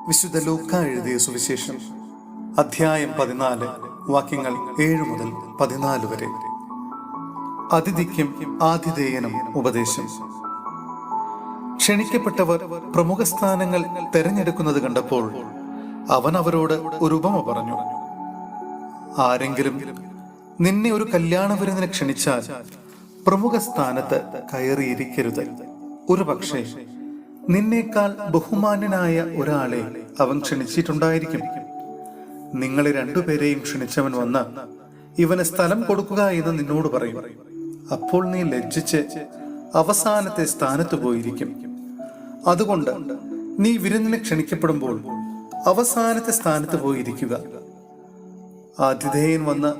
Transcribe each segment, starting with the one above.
വിശുദ്ധ ലൂക്ക എഴുതിയ സുവിശേഷം അധ്യായം 14 വാക്യങ്ങൾ 7 മുതൽ 14 വരെ. അതിഥിക്കും ആതിഥേയനും ഉപദേശം. ക്ഷണിക്കപ്പെട്ടവർ പ്രമുഖ സ്ഥാനങ്ങൾ തെരഞ്ഞെടുക്കുന്നത് കണ്ടപ്പോൾ അവൻ അവരോട് ഒരു ഉപമ പറഞ്ഞു. ആരെങ്കിലും നിന്നെ ഒരു കല്യാണ വിരുന്നിന് ക്ഷണിച്ചാൽ പ്രമുഖ സ്ഥാനത്ത് കയറിയിരിക്കരുത്. ഒരു പക്ഷേ നിന്നേക്കാൾ ബഹുമാന്യനായ ഒരാളെ അവൻ ക്ഷണിച്ചിട്ടുണ്ടായിരിക്കും. നിങ്ങളെ രണ്ടുപേരെയും ക്ഷണിച്ചവൻ വന്ന് ഇവന് സ്ഥലം കൊടുക്കുക എന്ന് നിന്നോട് പറയും. അപ്പോൾ നീ ലജ്ജിച്ച് അവസാനത്തെ സ്ഥാനത്ത് പോയിരിക്കും. അതുകൊണ്ട് നീ വിരുന്നിന് ക്ഷണിക്കപ്പെടുമ്പോൾ അവസാനത്തെ സ്ഥാനത്ത് പോയിരിക്കുക. ആതിഥേയൻ വന്ന്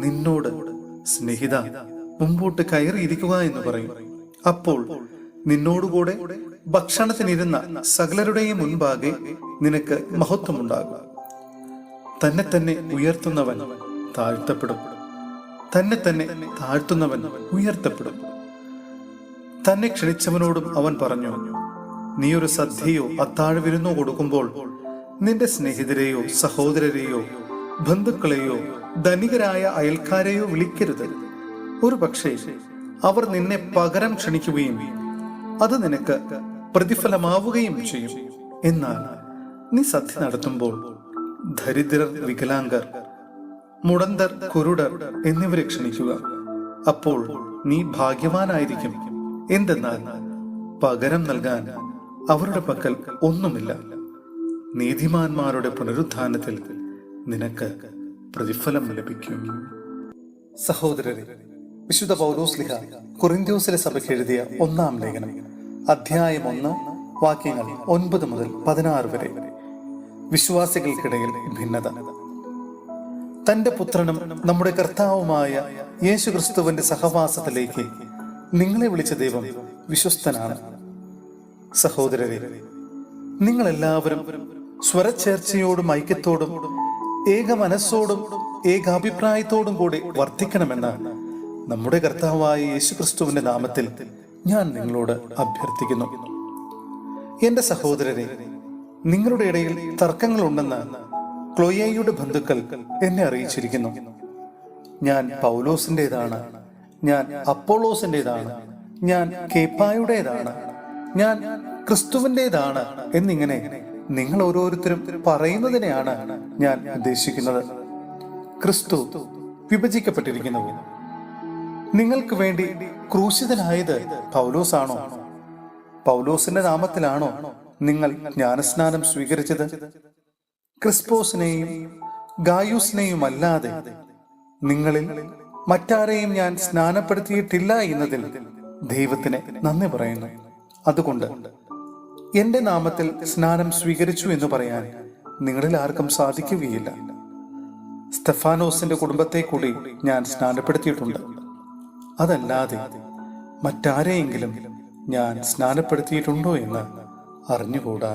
നിന്നോട് സ്നേഹിത, മുമ്പോട്ട് കയറിയിരിക്കുക എന്ന് പറയും. അപ്പോൾ നിന്നോടുകൂടെ ഭക്ഷണത്തിനിരുന്ന സകലരുടെയും മുൻപാകെ നിനക്ക് മഹത്വമുണ്ടാകും. തന്നെ തന്നെ ഉയർത്തുന്നവൻ താഴ്ത്തപ്പെടും, തന്നെ തന്നെ താഴ്ത്തുന്നവൻ ഉയർത്തപ്പെടും. തന്നെ ക്ഷണിച്ചവനോടും അവൻ പറഞ്ഞു, നീ ഒരു സദ്യയോ അത്താഴ വിരുന്നോ കൊടുക്കുമ്പോൾ നിന്റെ സ്നേഹിതരെയോ സഹോദരരെയോ ബന്ധുക്കളെയോ ധനികരായ അയൽക്കാരെയോ വിളിക്കരുത്. ഒരു പക്ഷേ അവർ നിന്നെ പകരം ക്ഷണിക്കുകയും അത് നിനക്ക് പ്രതിഫലമാവുകയും ചെയ്യും. എന്നാൽ നീ സദ്യ നടത്തുമ്പോൾ ദരിദ്രർ, വികലാംഗർ, മുടന്തർ, കുരുടർ എന്നിവരെ ക്ഷണിക്കുക. അപ്പോൾ നീ ഭാഗ്യവാനായിരിക്കും. എന്തെന്നാൽ പകരം നൽകാൻ അവരുടെ പക്കൽ ഒന്നുമില്ല. നീതിമാന്മാരുടെ പുനരുത്ഥാനത്തിൽ നിനക്ക് പ്രതിഫലം ലഭിക്കും. സഹോദരരെ, വിശുദ്ധ പൗലോസ്ലിഹ കൊറിന്ത്യസിലെ സഭയ്ക്ക് എഴുതിയ 1-ാം ലേഖനം അധ്യായം 1 വാക്യങ്ങൾ 9 മുതൽ 16 വരെ. വിശ്വാസികൾക്കിടയിൽ ഭിന്നത. തന്റെ പുത്രനും നമ്മുടെ കർത്താവുമായ യേശു ക്രിസ്തുവിന്റെ സഹവാസത്തിലേക്ക് നിങ്ങളെ വിളിച്ച ദൈവം വിശ്വസ്തനാണ്. സഹോദരരെ, നിങ്ങളെല്ലാവരും സ്വരച്ചേർച്ചയോടും ഐക്യത്തോടും ഏക മനസ്സോടും ഏകാഭിപ്രായത്തോടും കൂടി വർദ്ധിക്കണമെന്ന് നമ്മുടെ കർത്താവായ യേശുക്രിസ്തുവിന്റെ നാമത്തിൽ ഞാൻ നിങ്ങളോട് അഭ്യർത്ഥിക്കുന്നു. എന്റെ സഹോദരരെ, നിങ്ങളുടെ ഇടയിൽ തർക്കങ്ങളുണ്ടെന്ന് ക്ലോയയുടെ ബന്ധുക്കൾ എന്നെ അറിയിച്ചിരിക്കുന്നു. ഞാൻ പൗലോസിന്റേതാണ്, ഞാൻ അപ്പോളോസിന്റേതാണ്, ഞാൻ കേപ്പായുടേതാണ്, ഞാൻ ക്രിസ്തുവിന്റേതാണ് എന്നിങ്ങനെ നിങ്ങൾ ഓരോരുത്തരും പറയുന്നതിനെയാണ് ഞാൻ ഉദ്ദേശിക്കുന്നത്. ക്രിസ്തു വിഭജിക്കപ്പെട്ടിരിക്കുന്നു. നിങ്ങൾക്ക് വേണ്ടി ക്രൂശിതനായത് പൗലോസാണോ? പൗലോസിന്റെ നാമത്തിലാണോ നിങ്ങൾ ജ്ഞാനസ്നാനം സ്വീകരിച്ചത്? ക്രിസ്പോസിനെയും ഗായൂസിനെയും അല്ലാതെ നിങ്ങളിൽ മറ്റാരെയും ഞാൻ സ്നാനപ്പെടുത്തിയിട്ടില്ല എന്നതിൽ ദൈവത്തിന് നന്ദി പറയുന്നു. അതുകൊണ്ട് എന്റെ നാമത്തിൽ സ്നാനം സ്വീകരിച്ചു എന്ന് പറയാൻ നിങ്ങളിൽ ആർക്കും സാധിക്കുകയില്ല. സ്തെഫാനോസിന്റെ കുടുംബത്തെ കൂടി ഞാൻ സ്നാനപ്പെടുത്തിയിട്ടുണ്ട്. അതല്ലാതെ മറ്റാരെയെങ്കിലും ഞാൻ സ്നാനപ്പെടുത്തിയിട്ടുണ്ടോ എന്ന് അറിഞ്ഞുകൂടാ.